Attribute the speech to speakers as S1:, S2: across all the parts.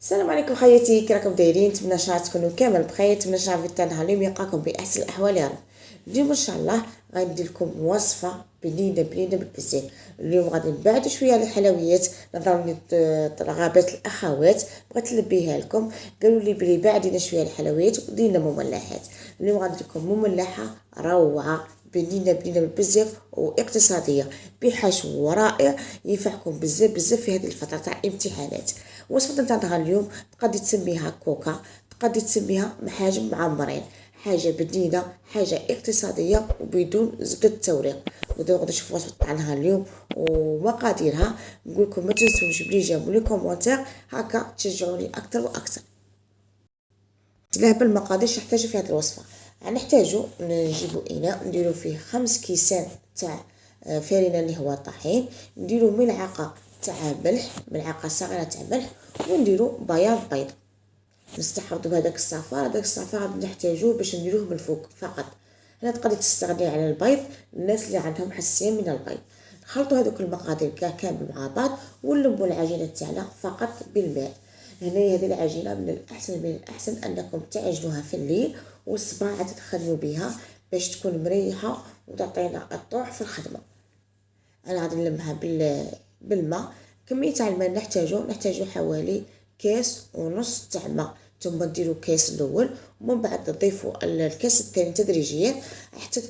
S1: السلام عليكم خياتي، كي راكم دايرين؟ نتمنى ان شاء الله تكونوا كامل بخير. نتمنى ان شاء الله في نهار اليوم يلقاكم باحسن الاحوال يا رب. اليوم ان شاء الله غندير لكم وصفه بنينه بالبزاف. اليوم غادي نبعدوا شويه على الحلويات، نظرا لرغبات الاخوات بغيت نلبيها لكم. قالوا لي بلي بعدينا شويه على الحلويات ودينا مملحات. اليوم غندير لكم مملحه روعه بنينه بزاف واقتصاديه بحشو رائع، ينفعكم بزاف بزاف في هذه الفتره تاع الامتحانات. الوصفه تاعنا اليوم تقدري تسميها كوكا، تقدري تسميها محاجم معمرين، حاجه بديله، حاجه اقتصاديه وبدون زبده التوريق. غادي نشوفوا الوصفه تاعنا اليوم ومقاديرها. نقول لكم ما تنسوش بلي جابوا لي كومونتير هكا تشجعوني اكثر واكثر. تلاه بالمقادير نحتاجو في هذه الوصفه. نحتاجو نجيبو اناء نديرو فيه 5 كيسان تاع فرينه اللي هو طحين، نديرو ملعقه تاع ملح، ملعقه صغيره تاع ملح، ونديرو بيض. نستحضروا هذاك الصفار غادي نحتاجوه باش نديروه من الفوق فقط. هنا تقدري تستغني على البيض الناس اللي عندهم حساسيه من البيض. نخلطوا هذوك المقادير كامل مع بعض ونلموا العجينه تاعنا فقط بالماء. هنا هذه العجينه من الاحسن انكم تعجنوها في الليل والصباح عاد تخدموا بها باش تكون مريحه وتعطينا الطوع في الخدمه. انا غادي نلمها بالماء. كميه تاع الماء نحتاجو حوالي كاس ونص تاع ماء، ثم ديروا الكاس الاول ومن بعد تضيفوا الكاس الثاني تدريجيا حتى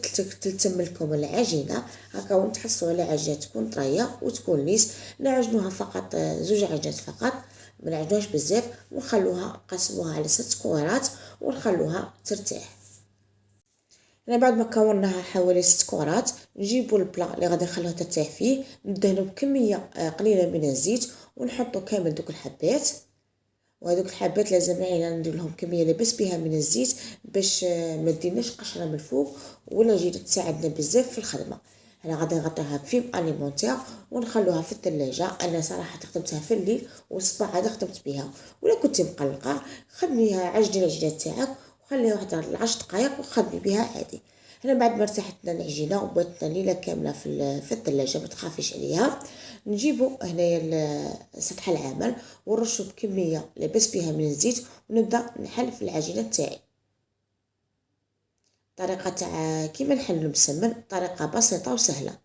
S1: تلتم لكم العجينه هكا، ونتحصلوا على عجينه تكون طريه وتكون ليس. نعجنوها فقط 2 عجينات فقط، ما نعجنوهاش بزاف، ونخلوها قسموها على 6 كورات ونخلوها ترتاح. انا بعد ما كوناها حوالي 6 كرات نجيبوا البلا اللي غادي نخلوه ترتاح فيه، ندهنوا بكميه قليله من الزيت ونحطوا كامل دوك الحبات. وهذوك الحبات لازم علينا ندير لهم كميه لبس بها من الزيت باش ما ديناش قشره من الفوق ولا جيت تساعدنا بزاف في الخدمه. انا غادي نغطيها بفيلم اليمونتير ونخلوها في الثلاجه. انا صراحه خدمتها في الليل والصباح عاد خدمت بها. ولا كنت مقلقه خدميها عجني العجينه تاعك وخليها واحد 10 دقائق وخدمي بها عادي. هنا بعد ما ارتاحت لنا العجينه وباتنا ليله كامله في الثلاجه ما تخافيش عليها، نجيبو هنايا سطح العمل ونرشو بكميه لبس بها من الزيت ونبدا نحل في العجينه تاعي. طريقه تاع كيما نحل المسمن، طريقه بسيطه وسهله،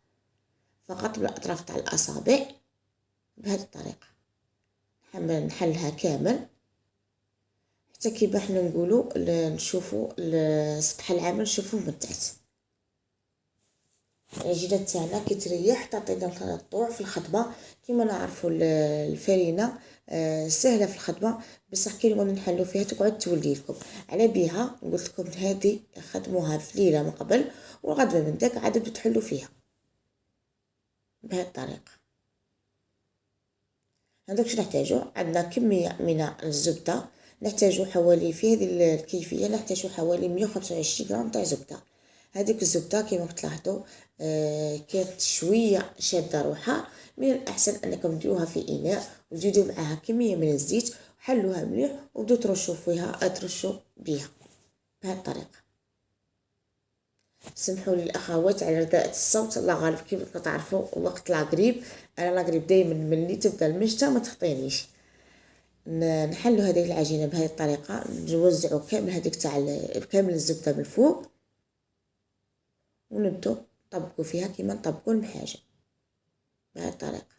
S1: فقط بالاطراف تاع الاصابع بهذه الطريقه نحلها كامل حتى كيما حنا نقولوا نشوفوا سطح العمل نشوفوه من تحت. العجينه تاعنا كي تريح تعطينا الطوع في الخدمه. كيما نعرفوا الفرينه سهله في الخدمه، بصح كي نولي نحلو فيها تقعد تولي لكم. على بها قلت لكم هذه خدموها في ليله من قبل والغدوه من داك عاد تحلوا فيها بهذه الطريقه. هذاك شنو نحتاجو؟ عندنا كميه من الزبده، نحتاجو حوالي في هذه الكيفيه نحتاجو حوالي 125 غرام تاع زبده. هذيك الزبده كما تلاحظوا كانت شويه شاده روحها. من الاحسن انكم ديروها في اناء وتزيدوا معها كميه من الزيت وحلوها مليح وبداو ترشوا بها بهذه الطريقه. سمحوا لي الاخوات على رداءة الصوت، الله غالب كيف تعرفوا وقت لاغريب. انا لاغريب دائما ملي تبدا المشتى ما تخطينيش. نحلوا هذه العجينه بهذه الطريقه، نوزعوا كامل هذيك تاع كامل الزبده من فوق ونبدو نطبقوا فيها كيما نطبقوا المحاجم بهذه الطريقه.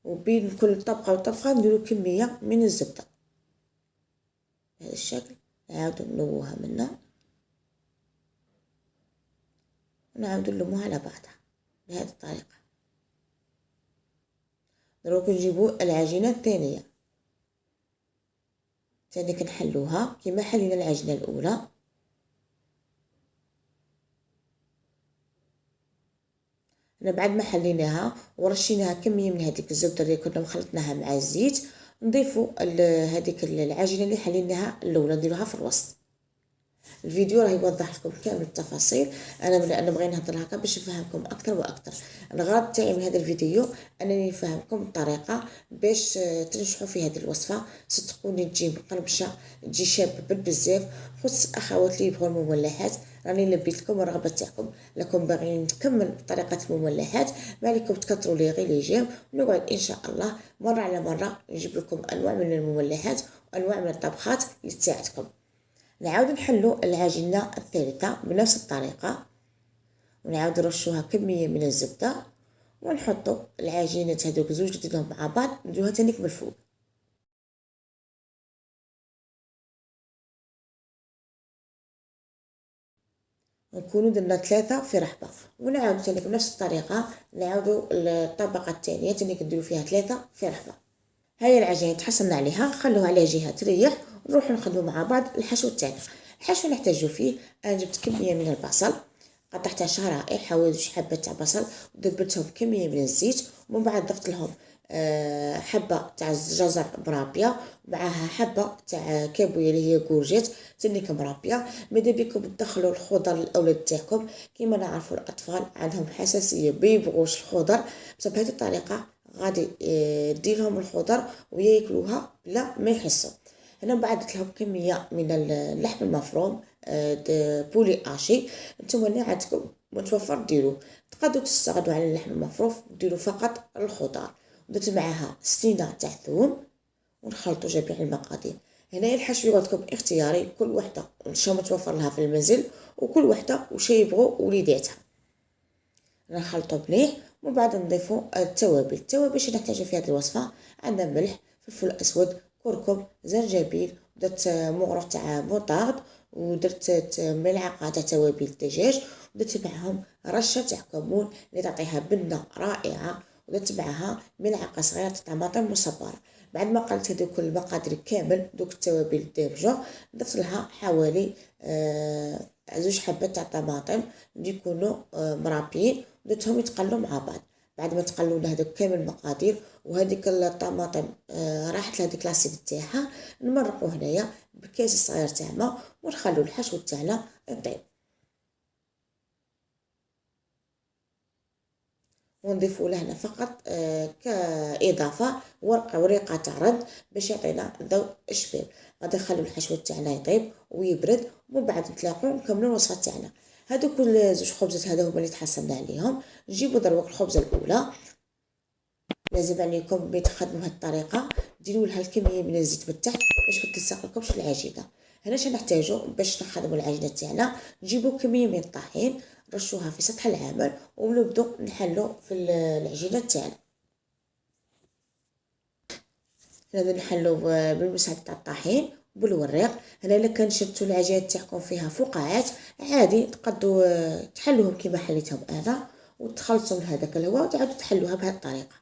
S1: وبين كل طبقه وطبقه نديروا كميه من الزبده بهذا الشكل. نعاودوا نلوها منا ونعاودوا نلموها على بعضها بهذه الطريقه. دروك نجيبوا العجينه الثانيه ثاني كنحلوها كما حلينا العجينه الاولى. انا بعد ما حليناها ورشيناها كميه من هذيك الزبده اللي كنا مخلطناها مع الزيت، نضيفوا هذيك العجينه اللي حليناها الاولى نديروها في الوسط. الفيديو راه يوضح لكم كامل التفاصيل. انا بغيت نهضر هكا باش نفهمكم اكثر واكثر. الغرض تاعي من هذا الفيديو انني نفهمكم الطريقه باش تنجحوا في هذه الوصفه. صدقوني تجي مقرمشه، تجي شابه بزاف. خص اخوات اللي يبغوا المملحات، راني لبيت لكم الرغبه تاعكم. لكم باغيين نكمل طريقه المملحات، ما عليكم تكثروا لي غير لي جيم، ونقعد ان شاء الله مره على مره نجيب لكم انواع من المملحات وانواع من الطبخات اللي تساعدكم. نعاود نحلو العجينة الثالثة بنفس الطريقة، ونعاود نرشوها كمية من الزبدة، ونحطو العجينة هذوك زوج نديرهم مع بعض، نديروها تانيك من الفوق. نكونو درنا 3 في رحبة، ونعاودو تانيك بنفس الطريقة نعاودو الطبقة الثانية تانيك نديرو فيها 3 في رحبة. هاي العجينة تحصلنا عليها، خلوها على جهة تريح، ونروحو نخدمو مع بعض الحشو تاعنا. الحشو نحتاجو فيه، انا جبت كمية من البصل، قطعتها شرائح حوالي 2 حبة تاع بصل، ودبلتهم كمية من الزيت، ومن بعد ضفت لهم حبة تاع جزر مرابية، معاها حبة تاع كابوية اللي هي كورجيت تنيك مرابية. ماذا بيكم تدخلوا الخضر للاولاد تاعكم، كيما نعرفوا الاطفال عندهم حساسية بيبغوش الخضر، بصح بهذه الطريقة غادي ديرهم الخضر وياكلوها بلا ما يحسوا. هنا بعد درت لهم كميه من اللحم المفروم بولي اشي. نتوما اللي عندكم متوفر ديروه، تقدروا تستغنوا على اللحم المفروم ديروا فقط الخضار. درت معاها سنينه تاع ثوم، ونخلطوا جميع المقادير. هنايا الحشو عندكم اختياري، كل وحده شنو متوفر لها في المنزل، وكل وحده وش يبغوا وليداتها. نخلطو مليح، ومن بعد نضيفو التوابل باش نحتاجو في هذه الوصفه. عندنا ملح، فلفل اسود، كركم، زنجبيل، درت مغرف تاع موطارد، ودرت ملعقه تاع توابل الدجاج، ودرت معاهم رشه تاع كمون اللي تعطيها بنه رائعه، ودرت معاها ملعقه صغيره تاع طماطم مصبره. بعد ما قلت هذوك المقادير كامل دوك التوابل الدابجه، ضفت لها حوالي 2 حبات تاع طماطم اللي يكونوا مرابيين، ودرتهم يتقلوا مع بعض. بعد ما تقلوا هذوك كامل المقادير وهذيك الطماطم راحت لهذيك لاسيد تاعها، نمرقو هنايا بكاس صغير تاع ماء، ونخلو الحشو تاعنا يطيب، ونضيفوا لهنا فقط كإضافة ورقة تاع رد باش يعطينا ضوء الشباب. غادي نخلو الحشو تاعنا يطيب ويبرد، ومن بعد نتلاقاو نكملو الوصفة تاعنا. هادوك زوج خبزات هذا هما اللي تحصلنا عليهم. نجيبو دروك الخبزة الأولى، لازم عليكم باش تخدموا هاد الطريقة ديروا لها الكمية من الزيت من تحت باش ما تلصقلكمش العجينة. هنا شنو نحتاجو باش نخدموا العجينة تاعنا؟ نجيبو كمية من الطحين، نرشوها في سطح العمل، ونبدو نحلو في العجينة تاعنا. هنا نحلو بالمساعدة تاع الطحين بالوريق. هنا الا كان شدتوا العجينة تاعكم فيها فقاعات عادي تقدروا تحلوهم كيما حليتهم انا، وتخلصوا من هذاك الهواء وتعاودوا تحلوها بهذه الطريقة.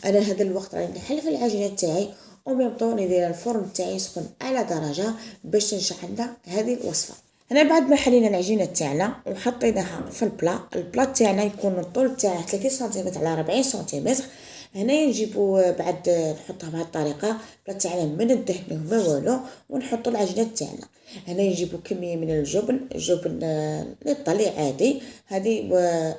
S1: انا هذا الوقت راني نحل في العجينه تاعي، وميم طون ندير الفرن تاعي يسخن على درجه باش تنجح لنا هذه الوصفه. هنا بعد ما حلينا العجينه تاعنا وحطيناها في البلا تاعنا يكون الطول تاعه 30 سنتيمتر على 40 سنتيمتر. هنا نجيبو بعد نحطها بهذه الطريقه، البلا تاعنا ما ندهنوه ما والو، ونحطو العجينه تاعنا. هنا نجيبو كميه من الجبن للطلي عادي. هذه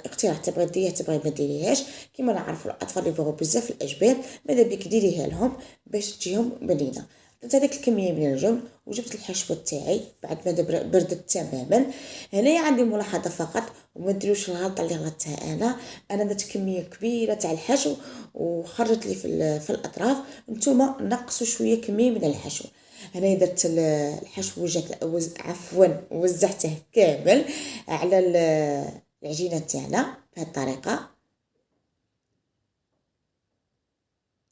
S1: اقتراح، تبغي ديريها تبغي ما ديريهاش، كيما نعرفوا الاطفال يبغوا بزاف الاجبان، ماذا بيك ديريها لهم باش تجيهم بنينه. درت هذيك الكميه من الجبن، وجبت الحشوه تاعي بعد ما بردت تماما. هنايا عندي ملاحظه فقط، وما ديروش الغلطه اللي غلطتها انا درت كميه كبيره تاع الحشو وخرجت لي في الاطراف. نتوما نقصوا شويه كميه من الحشو. هنا درت الحشو عفوا وزعته كامل على العجينه تاعنا بهذه الطريقه،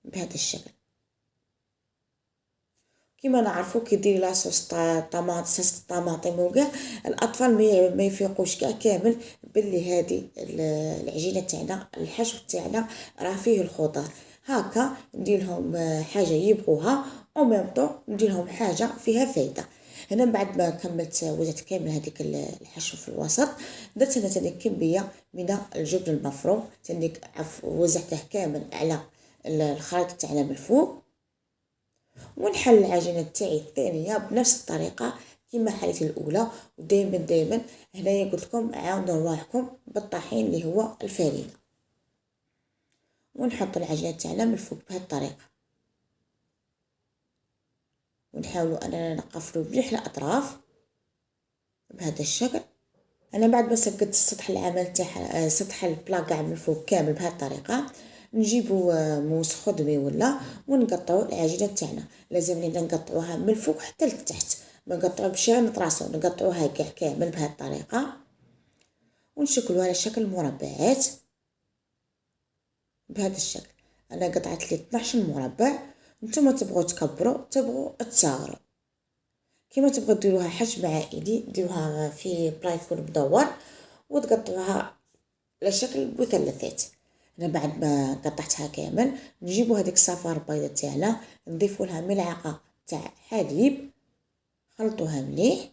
S1: بهذا الشكل. كما نعرفوا كي ديري لاصوص صوص الطماطم وكاع الاطفال ما يفيقوش كاع كامل باللي هذه العجينه تاعنا الحشو تاعنا راه فيه الخضر. هكا ندير لهم حاجه يبغوها، او ميم طون ندير لهم حاجه فيها فايده. هنا بعد ما كملت وزعت كامل هذيك الحشو في الوسط، درت هنا تاني كميه من الجبن المفروم تاني وزعته كامل على الخليط تاعنا من الفوق. ونحل العجينة تاعي الثانية بنفس الطريقة كما حالتي الاولى. ودائما هنايا قلت لكم عاونوا رواحكم بالطحين اللي هو الفرينه، ونحط العجينه تاعنا من الفوق بهذه الطريقه، ونحاولوا اننا نقفلوا مليح الاطراف بهذا الشكل. انا بعد ما سكت سطح العمل تاع سطح البلا كاع من الفوق كامل بهذه الطريقه، نجيبو موس خضمي ولا ونقطعوا العجينه تاعنا. لازم لينا نقطعوها من الفوق حتى لتحت، ما نقطعوا بشي نطراسو، نقطعوها كاع كامل بهذه الطريقه، ونشكلوها على شكل مربعات بهذا الشكل. انا قطعت لي 12 مربع. نتوما تبغوا تكبروا تبغوا تصغروا كيما تبغوا ديروها حجم عائلي، ديروها في بلا يكون مدور وتقطعوها على شكل مثلثات. انا بعد ما قطعتها كامل نجيبوا هذيك الصفار البيضاء تاعنا، نضيفوا لها ملعقه تاع حليب، خلطوها مليح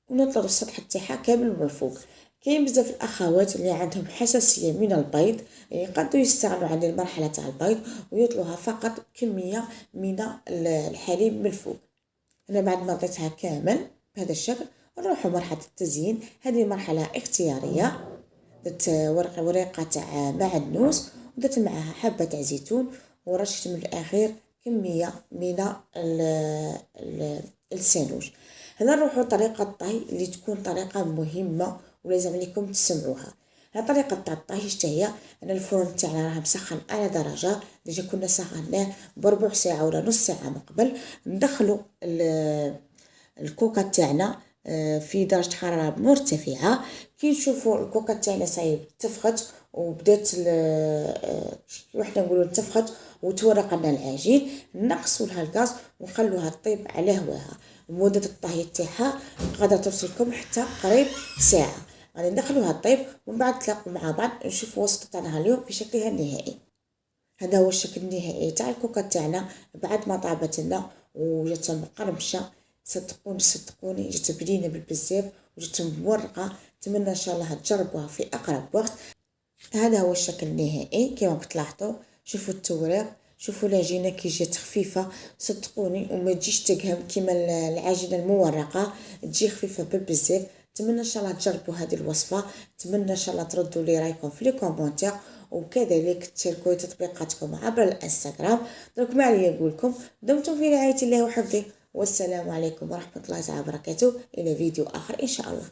S1: ونطلقوا السطح تاعها كامل من الفوق. كاين بزاف الاخوات اللي عندهم حساسيه من البيض، يقدروا يستغنوا عن المرحله تاع البيض ويطلوها فقط كميه من الحليب من الفوق. انا بعد ما عطيتها كامل بهذا الشكل نروحوا مرحله التزيين. هذه مرحله اختياريه. درت ورقه تاع معدنوس ودرت معها حبه تاع زيتون ورشيت من الاخير كميه من السانوج. هنا نروحوا طريقه الطهي اللي تكون طريقه مهمه ولازم عليكم تسمعوها. هذه طريقه تاع الطهي هي ان الفرن تاعنا راه مسخن على درجه، ديجا كنا سخناه بربع ساعه ولا نص ساعه من قبل. ندخلوا الكوكا تاعنا في درجه حراره مرتفعه. كي نشوفوا الكوكا تاعنا صايب تفخت وبدات وحنا نقولوا تفخت وتورق لنا العجين، نقصوا لها الغاز ونخلوها طيب على هواها. مده الطهي تاعها قادره توصلكم حتى قريب ساعه. غادي ندخلوها طيب ومن بعد نتلاقوا مع بعض نشوفوا الوصفه تاعنا اليوم في شكلها النهائي. هذا هو الشكل النهائي تاع الكوكا تاعنا بعد ما طابت لنا وجات مقرمشه. صدقوني جات بنينه بالبزاف وجات مورقه. نتمنى ان شاء الله تجربوها في اقرب وقت. هذا هو الشكل النهائي كما بتلاحظوا. شوفوا التوريق، شوفوا العجينه كي جات خفيفه صدقوني وما تجيش تقهم كما العجينه المورقه، تجي خفيفه بالبزاف. نتمنى ان شاء الله تجربوا هذه الوصفه. نتمنى ان شاء الله تردوا لي رايكم في لي كومونتير، وكذلك تشاركوا تطبيقاتكم عبر الانستغرام. دروك ما عليا نقول لكم دمتم في رعايه الله وحفظه، والسلام عليكم ورحمه الله تعالى وبركاته. الى فيديو اخر ان شاء الله.